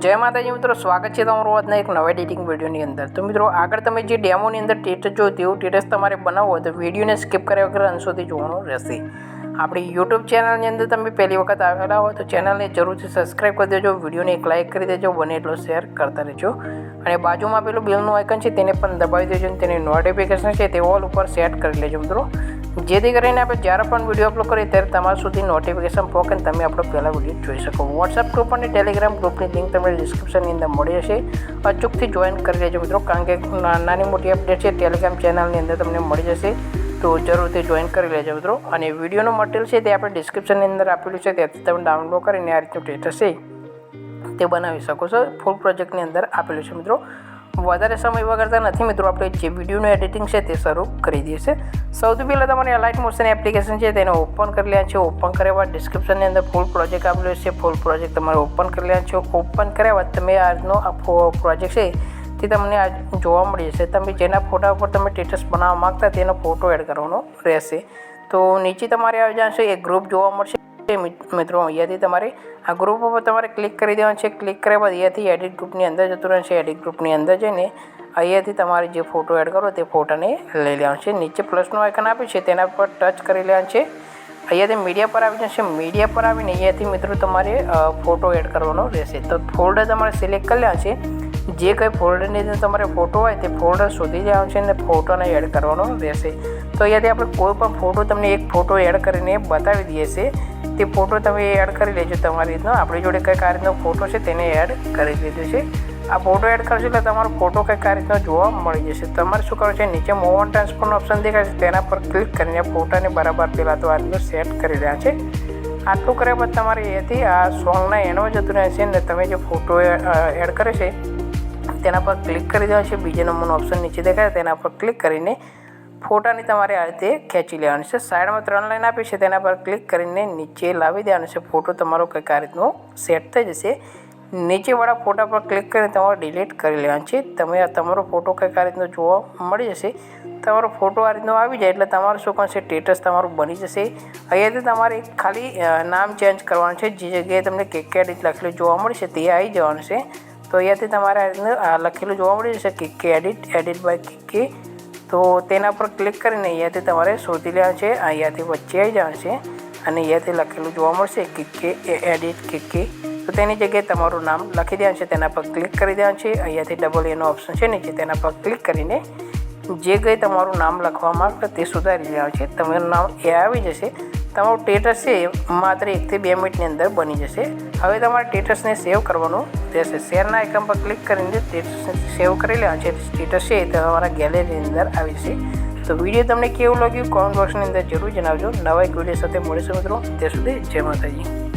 जय माताजी मित्रों, स्वागत है तमारू આજના એક નવા એડિટિંગ વિડીયોની અંદર। તો મિત્રો આગળ તમે જે ડેમોની અંદર ટેટસ જો તેવું ટેટસ તમારે બનાવવું હોય તો વિડીયોને સ્કીપ કર્યા વગર અંત સુધી જોવાનું રહેશે। આપણી યુટ્યુબ ચેનલની અંદર તમે પહેલી વખત આવેલા હોય તો ચેનલને જરૂરથી સબસ્ક્રાઈબ કરી દેજો, વિડીયોને એક લાઇક કરી દેજો, બને એટલો શેર કરતા રહેજો અને બાજુમાં પેલું બેલનું આઇકન છે તેને પણ દબાવી દેજો અને તેની નોટિફિકેશન છે તે ઓલ ઉપર સેટ કરી લેજો મિત્રો, જેથી કરીને આપણે જ્યારે પણ વિડીયો અપલોડ કરીએ ત્યારે તમારા સુધી નોટિફિકેશન પહોંચે અને તમે આપણો પહેલા વિડીયો જોઈ શકો। વોટ્સએપ ગ્રુપ અને ટેલિગ્રામ ગ્રુપની લિંક તમને ડિસ્ક્રિપ્શનની અંદર મળી જશે, અચૂકથી જોઈન કરી લેજો મિત્રો, કારણ કે નાની મોટી અપડેટ છે ટેલિગ્રામ ચેનલની અંદર તમને મળી જશે, તો જરૂરથી જોઈન કરી લેજો મિત્રો। અને વિડીયોનું મટીરિયલ છે તે આપણે ડિસ્ક્રિપ્શનની અંદર આપેલું છે, ત્યાંથી તમે ડાઉનલોડ કરીને આ રીતનું ટેટસ છે તે બનાવી શકો છો, ફૂલ પ્રોજેક્ટની અંદર આપેલું છે મિત્રો। વધારે સમય વગરતા નથી મિત્રો, આપણે જે વિડીયોનું એડિટિંગ છે તે શરૂ કરી દઈએ છીએ। સૌથી પહેલાં તમારે લાઇટ મોશન એપ્લિકેશન છે તેને ઓપન કરી લેવાનું છે। ઓપન કર્યા બાદ ડિસ્ક્રિપ્શનની અંદર ફૂલ પ્રોજેક્ટ આપેલો છે, ફૂલ પ્રોજેક્ટ તમારે ઓપન કરી લેવાનું છે। ઓપન કર્યા બાદ તમે આજનો આ પ્રોજેક્ટ છે તે તમને આ જોવા મળી જશે। તમે જેના ફોટા ઉપર તમે ટેટસ બનાવવા માગતા તેનો ફોટો એડ કરવાનો રહેશે। તો નીચે તમારે આવી જશે એક ગ્રુપ જોવા મળશે મિત્રો, અહીંયાથી તમારે આ ગ્રુપ ઉપર તમારે ક્લિક કરી દેવાનું છે। ક્લિક કર્યા બાદ અહીંયાથી એડિટ ગ્રુપની અંદર જતું રહેશે। એડિટ ગ્રુપની અંદર જઈને અહીંયાથી તમારે જે ફોટો એડ કરો તે ફોટાને લઈ લેવાનું છે। નીચે પ્લસનું આઇકન આપ્યું છે તેના પર ટચ કરી લેવાનું છે। અહીંયાથી મીડિયા પર આવી જશે। મીડિયા પર આવીને અહીંયાથી મિત્રો તમારે ફોટો એડ કરવાનો રહેશે। તો ફોલ્ડર તમારે સિલેક્ટ કરી લેવાનું છે, જે કંઈ ફોલ્ડરની અંદર તમારે ફોટો હોય તે ફોલ્ડર શોધી જવાનું છે અને ફોટોને એડ કરવાનો રહેશે। તો અહીંયાથી આપણે કોઈ પણ ફોટો તમને એક ફોટો એડ કરીને બતાવી દઈએ છીએ, તે ફોટો તમે એડ કરી લેજો તમારી રીતનો। આપણી જોડે કંઈક આ રીતનો ફોટો છે તેને એડ કરી દીધો છે। આ ફોટો એડ કરશો એટલે તમારો ફોટો કંઈક આ રીતનો જોવા મળી જશે। તમારે શું કરવું છે, નીચે મૂવ ઓન ટ્રાન્સફરનો ઓપ્શન દેખાય છે તેના પર ક્લિક કરીને ફોટાને બરાબર પહેલાં તો આ રીતનો સેટ કરી રહ્યા છે। આટલું કર્યા બાદ તમારે અહીંયાથી આ સોંગના એન્ડમાં જતું રહેશે અને તમે જે ફોટો એડ કરે છે તેના પર ક્લિક કરી દેવાનું છે। બીજા નંબરનો ઓપ્શન નીચે દેખાય તેના પર ક્લિક કરીને ફોટાની તમારે આ રીતે ખેંચી લેવાનું છે। સાઈડમાં 3 લાઈન આપી છે તેના પર ક્લિક કરીને નીચે લાવી દેવાનું છે। ફોટો તમારો કંઈક આ રીતનો સેટ થઈ જશે। નીચેવાળા ફોટા પર ક્લિક કરીને તમારે ડિલીટ કરી લેવાનું છે। તમે તમારો ફોટો કંઈક આ રીતનો જોવા મળી જશે। તમારો ફોટો આ રીતનો આવી જાય એટલે તમારું શું કરશે, સ્ટેટસ તમારું બની જશે। અહીંયાથી તમારે ખાલી નામ ચેન્જ કરવાનું છે, જે જગ્યાએ તમને કેકે એડિટ લખેલું જોવા મળશે તે આવી જવાનું છે। તો અહીંયાથી તમારે આ રીતનું લખેલું જોવા મળી જશે કેકે એડિટ બાય કેકે, તો તેના પર ક્લિક કરીને અહીંયાથી તમારે શોધી લેવાનું છે। અહીંયાથી વચ્ચે આવી જવાનું છે અને અહીંયાથી લખેલું જોવા મળશે કેકે એડિટ કેકે, તો તેની જગ્યાએ તમારું નામ લખી દેવાનું છે, તેના પર ક્લિક કરી દેવાનું છે। અહીંયાથી ડબલ એનો ઓપ્શન છે નીચે, તેના પર ક્લિક કરીને જે કંઈ તમારું નામ લખવા માંગતા તે સુધારી લેવાનું છે। તમારું નામ એ આવી જશે। તમારું ટેટસ છે માત્ર 1 થી 2 મિનિટની અંદર બની જશે। હવે તમારે ટેટસને સેવ કરવાનું રહેશે। શેરના આઇકન પર ક્લિક કરીને ટેટસને સેવ કરી લેવાનું છે। ટેટસ છે તે તમારા ગેલેરીની અંદર આવી જશે। તો વિડીયો તમને કેવું લાગ્યું કોમેન્ટ બોક્સની અંદર જરૂર જણાવજો। નવા એક વિડીયો સાથે મળીશું મિત્રો, ત્યાં સુધી જય માતાજી।